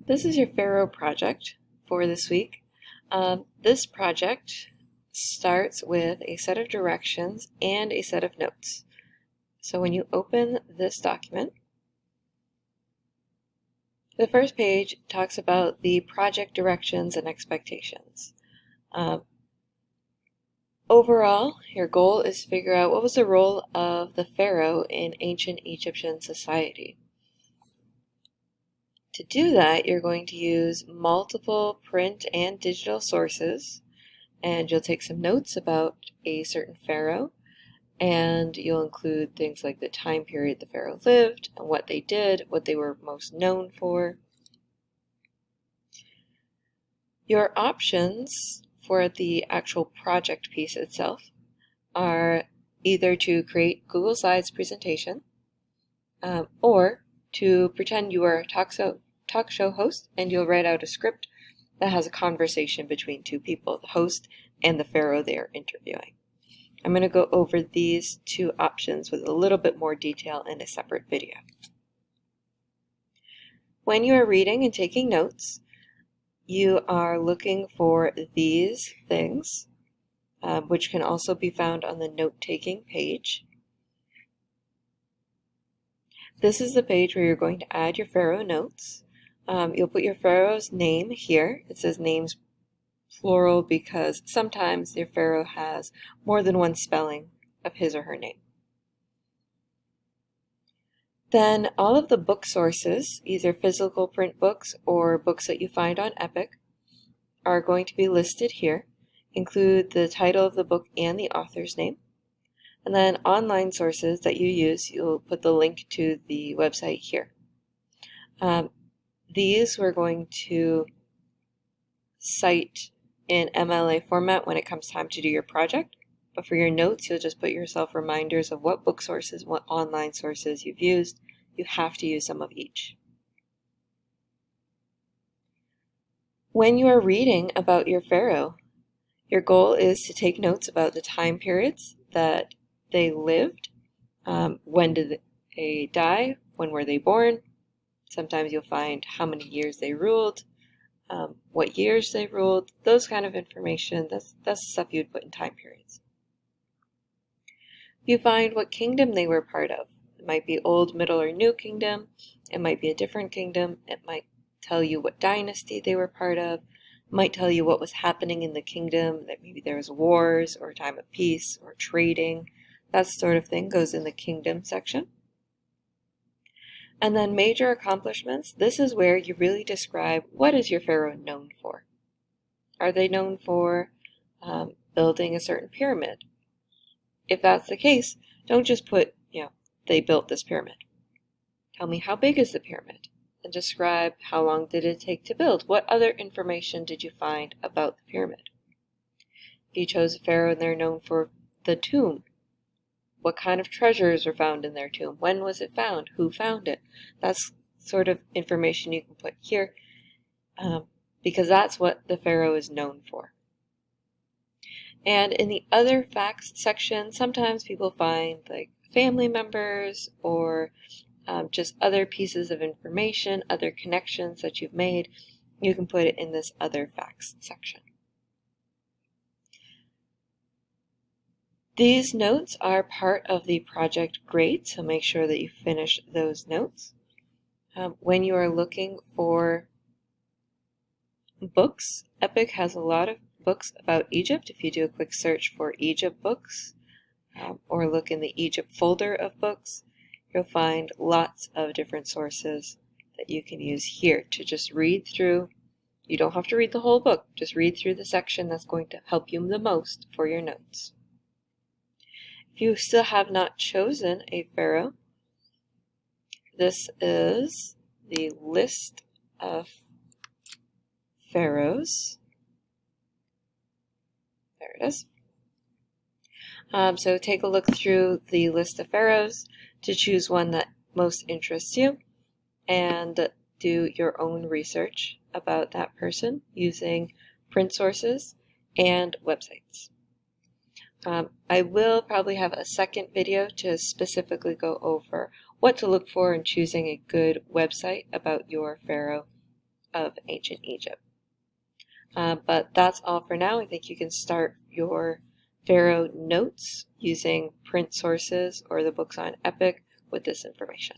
This is your Pharaoh project for this week. This project starts with a set of directions and a set of notes. So when you open this document, the first page talks about the project directions and expectations. Overall, your goal is to figure out what was the role of the pharaoh in ancient Egyptian society. To do that, you're going to use multiple print and digital sources, and you'll take some notes about a certain pharaoh, and you'll include things like the time period the pharaoh lived, and what they did, what they were most known for. Your options for the actual project piece itself are either to create Google Slides presentation or to pretend you are a talk show host and you'll write out a script that has a conversation between two people, the host and the pharaoh they are interviewing. I'm going to go over these two options with a little bit more detail in a separate video. When you are reading and taking notes, you are looking for these things, which can also be found on the note-taking page. This is the page where you're going to add your pharaoh notes. You'll put your pharaoh's name here. It says names plural because sometimes your pharaoh has more than one spelling of his or her name. Then all of the book sources, either physical print books or books that you find on Epic, are going to be listed here. Include the title of the book and the author's name. And then online sources that you use, you'll put the link to the website here. These we're going to cite in MLA format when it comes time to do your project. But for your notes, you'll just put yourself reminders of what book sources, what online sources you've used. You have to use some of each. When you are reading about your pharaoh, your goal is to take notes about the time periods that they lived. When did they die? When were they born? Sometimes you'll find how many years they ruled, what years they ruled, those kind of information. That's the stuff you'd put in time periods. You find what kingdom they were part of. It might be Old, Middle, or New Kingdom. It might be a different kingdom. It might tell you what dynasty they were part of. It might tell you what was happening in the kingdom, that maybe there was wars or a time of peace or trading. That sort of thing goes in the kingdom section. And then major accomplishments. This is where you really describe what is your pharaoh known for. Are they known for building a certain pyramid? If that's the case, don't just put, they built this pyramid. Tell me how big is the pyramid, and describe how long did it take to build. What other information did you find about the pyramid? If you chose a pharaoh and they're known for the tomb, what kind of treasures were found in their tomb? When was it found? Who found it? That's sort of information you can put here because that's what the pharaoh is known for. And in the other facts section, sometimes people find like family members or just other pieces of information, other connections that you've made. You can put it in this other facts section. These notes are part of the project grade, so make sure that you finish those notes. When you are looking for books, Epic has a lot of books about Egypt. If you do a quick search for Egypt books or look in the Egypt folder of books, you'll find lots of different sources that you can use here to just read through. You don't have to read the whole book, just read through the section that's going to help you the most for your notes. If you still have not chosen a pharaoh, this is the list of pharaohs. There it is. So take a look through the list of pharaohs to choose one that most interests you and do your own research about that person using print sources and websites. I will probably have a second video to specifically go over what to look for in choosing a good website about your pharaoh of ancient Egypt. But that's all for now. I think you can start your Pharaoh notes using print sources or the books on Epic with this information.